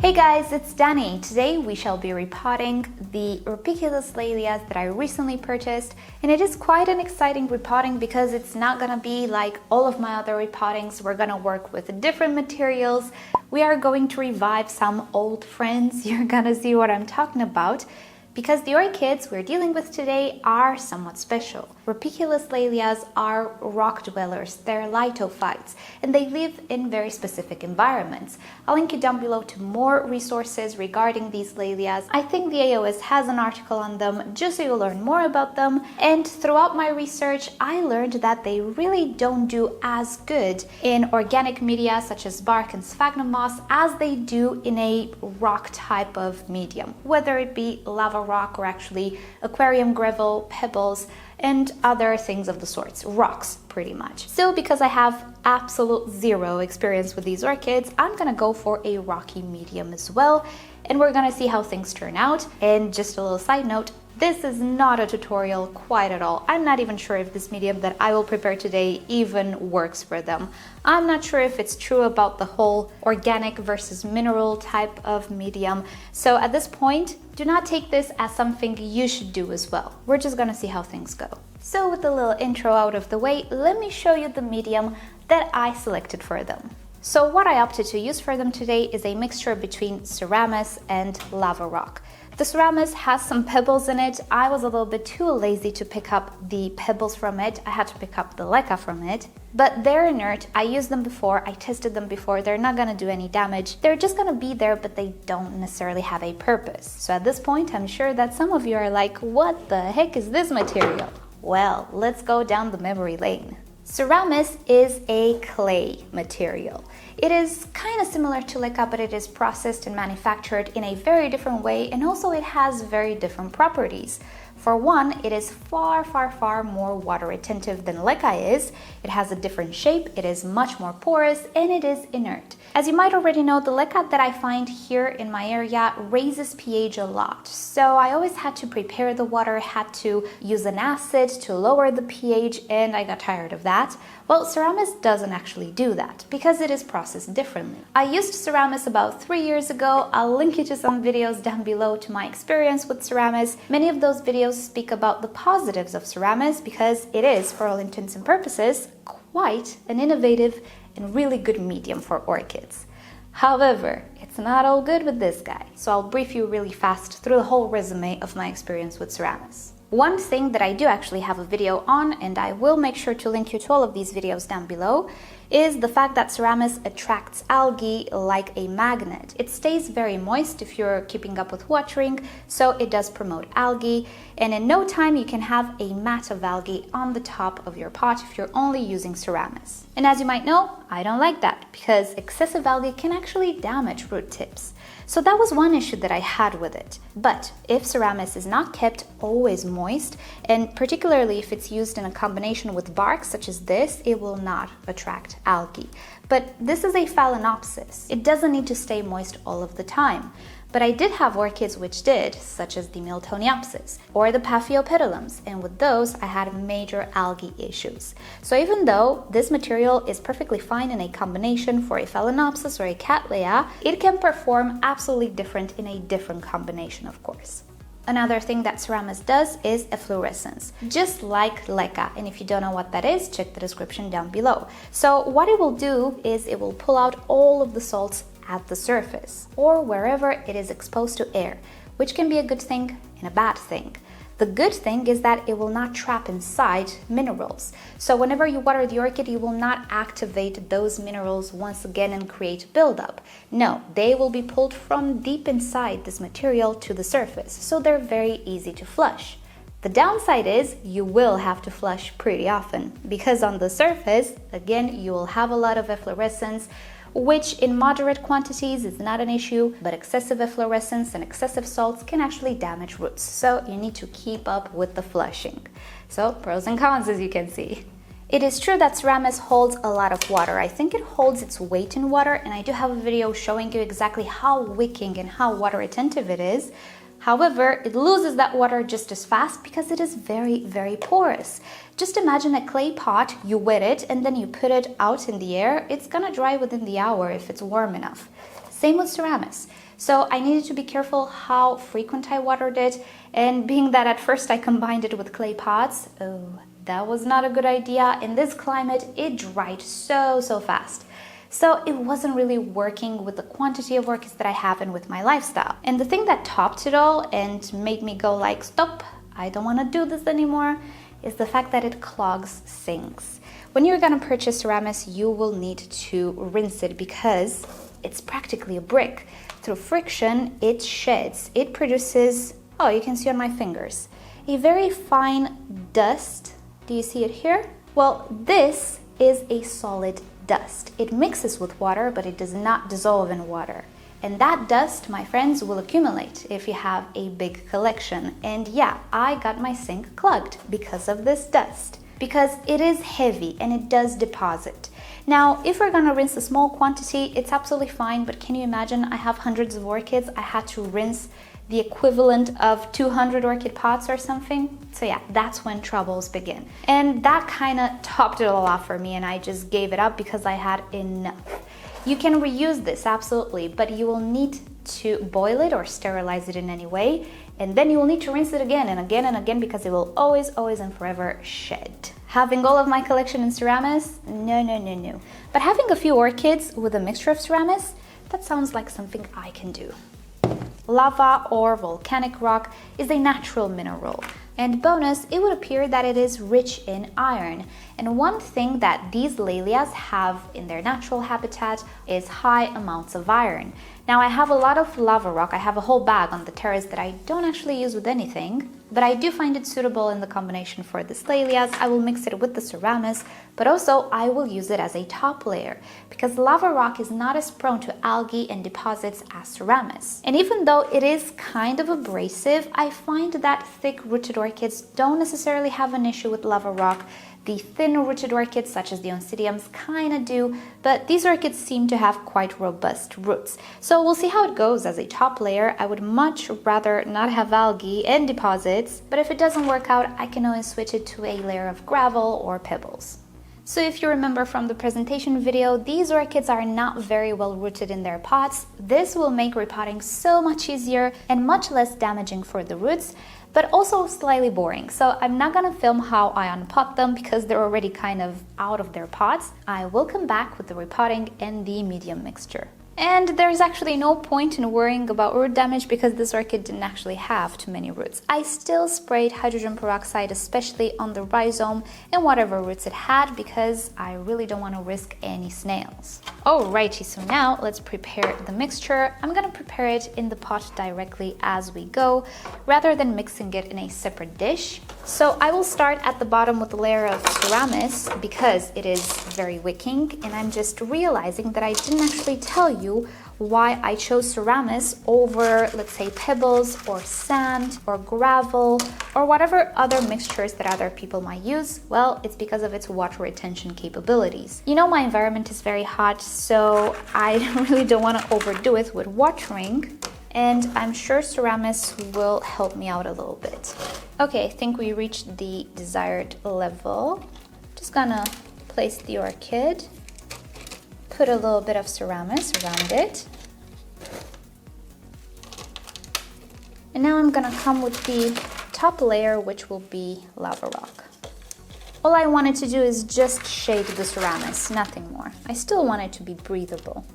Hey guys, it's Dani. Today we shall be repotting the rupicolous Laelias that I recently purchased, and it is quite an exciting repotting because it's not gonna be like all of my other repottings. We're gonna work with different materials. We are going to revive some old friends. You're gonna see what I'm talking about, because the orchids we're dealing with today are somewhat special. Rupicolous Laelias are rock dwellers, they're lithophytes, and they live in very specific environments. I'll link you down below to more resources regarding these Laelias. I think the AOS has an article on them just so you'll learn more about them. And throughout my research, I learned that they really don't do as good in organic media such as bark and sphagnum moss as they do in a rock type of medium, whether it be lava rock or actually aquarium gravel, pebbles, and other things of the sorts, rocks pretty much. So because I have absolute zero experience with these orchids, I'm gonna go for a rocky medium as well, and we're gonna see how things turn out. And just a little side note, this is not a tutorial quite at all. I'm not even sure if this medium that I will prepare today even works for them. I'm not sure if it's true about the whole organic versus mineral type of medium. So at this point, do not take this as something you should do as well. We're just gonna see how things go. So with the little intro out of the way, let me show you the medium that I selected for them. So what I opted to use for them today is a mixture between Seramis and lava rock. The Seramis has some pebbles in it. I was a little bit too lazy to pick up the pebbles from it. I had to pick up the leca from it. But they're inert. I used them before. I tested them before. They're not gonna do any damage. They're just gonna be there, but they don't necessarily have a purpose. So at this point, I'm sure that some of you are like, what the heck is this material? Well, let's go down the memory lane. Seramis is a clay material. It is kind of similar to leca, but it is processed and manufactured in a very different way, and also it has very different properties. For one, it is far more water retentive than leca is. It has a different shape, it is much more porous, and it is inert. As you might already know, the leca that I find here in my area raises pH a lot. So I always had to prepare the water, had to use an acid to lower the pH, and I got tired of that. Well, Seramis doesn't actually do that because it is processed differently. I used Seramis about 3 years ago. I'll link you to some videos down below to my experience with Seramis. Many of those videos speak about the positives of Seramis because it is, for all intents and purposes, quite an innovative and really good medium for orchids. However, it's not all good with this guy, so I'll brief you really fast through the whole resume of my experience with Seramis. One thing that I do actually have a video on, and I will make sure to link you to all of these videos down below, is the fact that Seramis attracts algae like a magnet. It stays very moist if you're keeping up with watering, so it does promote algae, and in no time you can have a mat of algae on the top of your pot if you're only using Seramis. And as you might know, I don't like that because excessive algae can actually damage root tips. So that was one issue that I had with it. But if Seramis is not kept always moist, and particularly if it's used in a combination with bark such as this, it will not attract algae. But this is a phalaenopsis. It doesn't need to stay moist all of the time. But I did have orchids which did, such as the Miltoniopsis or the Paphiopedilums, and with those I had major algae issues. So even though this material is perfectly fine in a combination for a Phalaenopsis or a Cattleya, it can perform absolutely different in a different combination, of course. Another thing that Seramis does is efflorescence, just like leca, and if you don't know what that is, check the description down below. So what it will do is it will pull out all of the salts at the surface or wherever it is exposed to air, which can be a good thing and a bad thing. The good thing is that it will not trap inside minerals. So whenever you water the orchid, you will not activate those minerals once again and create buildup. No, they will be pulled from deep inside this material to the surface, so they're very easy to flush. The downside is you will have to flush pretty often because on the surface, again, you will have a lot of efflorescence, which in moderate quantities is not an issue, but excessive efflorescence and excessive salts can actually damage roots. So you need to keep up with the flushing. So pros and cons, as you can see. It is true that Seramis holds a lot of water. I think it holds its weight in water, and I do have a video showing you exactly how wicking and how water retentive it is. However, it loses that water just as fast because it is very porous. Just imagine a clay pot, you wet it and then you put it out in the air. It's gonna dry within the hour if it's warm enough. Same with Seramis. So I needed to be careful how frequent I watered it, and being that at first I combined it with clay pots, oh, that was not a good idea. In this climate, it dried so fast. So it wasn't really working with the quantity of orchids that I have and with my lifestyle. And the thing that topped it all and made me go like, stop, I don't want to do this anymore, is the fact that it clogs sinks. When you're gonna purchase Seramis, you will need to rinse it because it's practically a brick. Through friction, it sheds. It produces, oh, you can see on my fingers, a very fine dust. Do you see it here? Well, this is a solid dust. It mixes with water, but it does not dissolve in water. And that dust, my friends, will accumulate if you have a big collection. And yeah, I got my sink clogged because of this dust, because it is heavy and it does deposit. Now, if we're gonna rinse a small quantity, it's absolutely fine, but can you imagine I have hundreds of orchids, I had to rinse the equivalent of 200 orchid pots or something? So yeah, that's when troubles begin. And that kind of topped it all off for me, and I just gave it up because I had enough. You can reuse this, absolutely, but you will need to boil it or sterilize it in any way, and then you will need to rinse it again and again and again because it will always and forever shed. Having all of my collection in Seramis? No. But having a few orchids with a mixture of Seramis, that sounds like something I can do. Lava or volcanic rock is a natural mineral. And bonus, it would appear that it is rich in iron. And one thing that these Laelias have in their natural habitat is high amounts of iron. Now I have a lot of lava rock, I have a whole bag on the terrace that I don't actually use with anything, but I do find it suitable in the combination for this Laelias. I will mix it with the Seramis, but also I will use it as a top layer because lava rock is not as prone to algae and deposits as Seramis. And even though it is kind of abrasive, I find that thick-rooted orchids don't necessarily have an issue with lava rock. The thin-rooted orchids, such as the oncidiums, kind of do, but these orchids seem to have quite robust roots. So we'll see how it goes as a top layer. I would much rather not have algae and deposits, but if it doesn't work out, I can always switch it to a layer of gravel or pebbles. So if you remember from the presentation video, these orchids are not very well rooted in their pots. This will make repotting so much easier and much less damaging for the roots, but also slightly boring. So I'm not gonna film how I unpot them because they're already kind of out of their pots. I will come back with the repotting and the medium mixture. And there's actually no point in worrying about root damage because this orchid didn't actually have too many roots. I still sprayed hydrogen peroxide, especially on the rhizome and whatever roots it had, because I really don't want to risk any snails. Alrighty, so now let's prepare the mixture. I'm gonna prepare it in the pot directly as we go, rather than mixing it in a separate dish. So I will start at the bottom with a layer of Seramis because it is very wicking, and I'm just realizing that I didn't actually tell you why I chose Seramis over, let's say, pebbles or sand or gravel or whatever other mixtures that other people might use. Well, it's because of its water retention capabilities. You know, my environment is very hot, so I really don't want to overdo it with watering, and I'm sure Seramis will help me out a little bit. Okay, I think we reached the desired level. Just gonna place the orchid, put a little bit of Seramis around it. And now I'm gonna come with the top layer, which will be lava rock. All I wanted to do is just shade the Seramis, nothing more. I still want it to be breathable.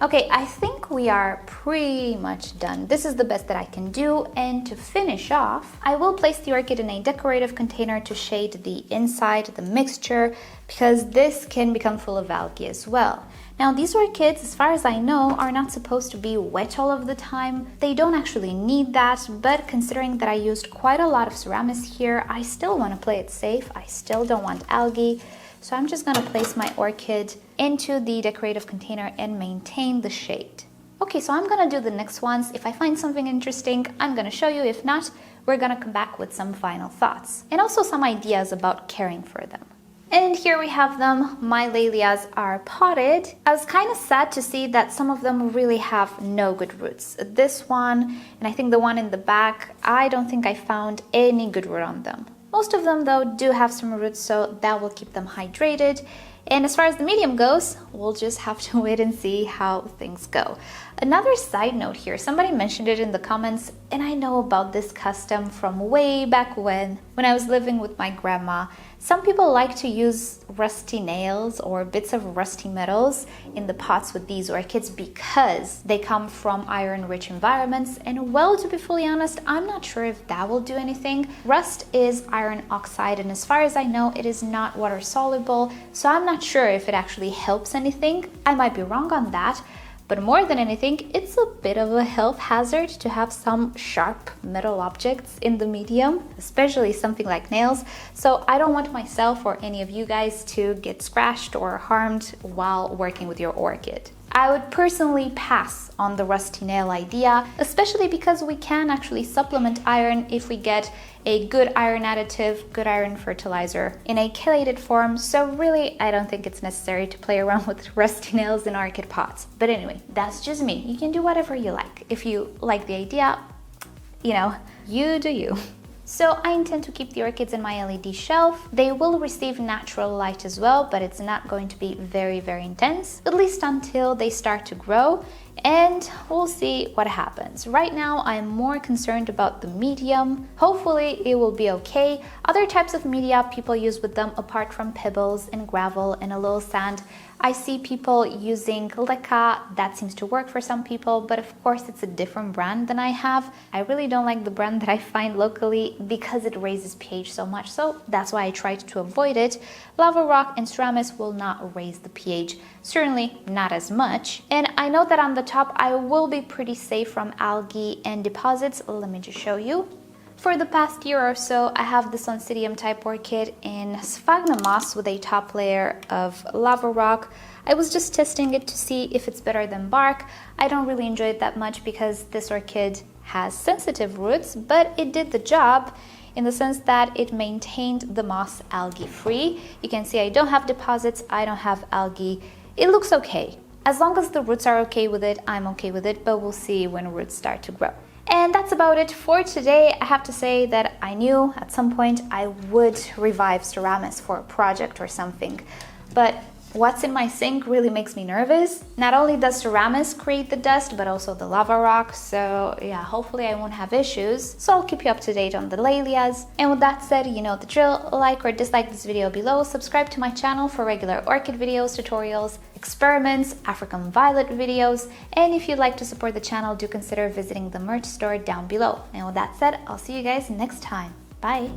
Okay, I think we are pretty much done. This is the best that I can do, and to finish off, I will place the orchid in a decorative container to shade the inside, the mixture, because this can become full of algae as well. Now, these orchids, as far as I know, are not supposed to be wet all of the time. They don't actually need that, but considering that I used quite a lot of Seramis here, I still want to play it safe. I still don't want algae. So I'm just gonna place my orchid into the decorative container and maintain the shade. Okay, so I'm gonna do the next ones. If I find something interesting, I'm gonna show you. If not, we're gonna come back with some final thoughts and also some ideas about caring for them. And here we have them. My Laelias are potted. I was kind of sad to see that some of them really have no good roots. This one, and I think the one in the back, I don't think I found any good root on them. Most of them, though, do have some roots, so that will keep them hydrated. And as far as the medium goes, we'll just have to wait and see how things go. Another side note here, somebody mentioned it in the comments, and I know about this custom from way back when I was living with my grandma. Some people like to use rusty nails or bits of rusty metals in the pots with these orchids because they come from iron-rich environments, and well, to be fully honest, I'm not sure if that will do anything. Rust is iron oxide, and as far as I know, it is not water soluble, so I'm not sure if it actually helps anything. I might be wrong on that. But more than anything, it's a bit of a health hazard to have some sharp metal objects in the medium, especially something like nails. So I don't want myself or any of you guys to get scratched or harmed while working with your orchid. I would personally pass on the rusty nail idea, especially because we can actually supplement iron if we get a good iron additive, good iron fertilizer in a chelated form. So really, I don't think it's necessary to play around with rusty nails in orchid pots. But anyway, that's just me. You can do whatever you like. If you like the idea, you know, you do you. So I intend to keep the orchids in my LED shelf. They will receive natural light as well, but it's not going to be very, very intense, at least until they start to grow, and we'll see what happens. Right now, I'm more concerned about the medium. Hopefully it will be okay. Other types of media people use with them, apart from pebbles and gravel and a little sand, I see people using Leca. That seems to work for some people, but of course it's a different brand than I have. I really don't like the brand that I find locally because it raises pH so much, so that's why I tried to avoid it. Lava Rock and Seramis will not raise the pH, certainly not as much. And I know that on the top I will be pretty safe from algae and deposits. Let me just show you. For the past year or so, I have this Oncidium type orchid in sphagnum moss with a top layer of lava rock. I was just testing it to see if it's better than bark. I don't really enjoy it that much because this orchid has sensitive roots, but it did the job in the sense that it maintained the moss algae free. You can see I don't have deposits, I don't have algae. It looks okay. As long as the roots are okay with it, I'm okay with it, but we'll see when roots start to grow. And that's about it for today. I have to say that I knew at some point I would revive Seramis for a project or something, but what's in my sink really makes me nervous. Not only does Seramis create the dust, but also the lava rock, so yeah, hopefully I won't have issues. So I'll keep you up to date on the Laelias. And with that said, you know the drill. Like or dislike this video below, subscribe to my channel for regular orchid videos, tutorials, experiments, African violet videos, and if you'd like to support the channel, do consider visiting the merch store down below. And with that said, I'll see you guys next time. Bye!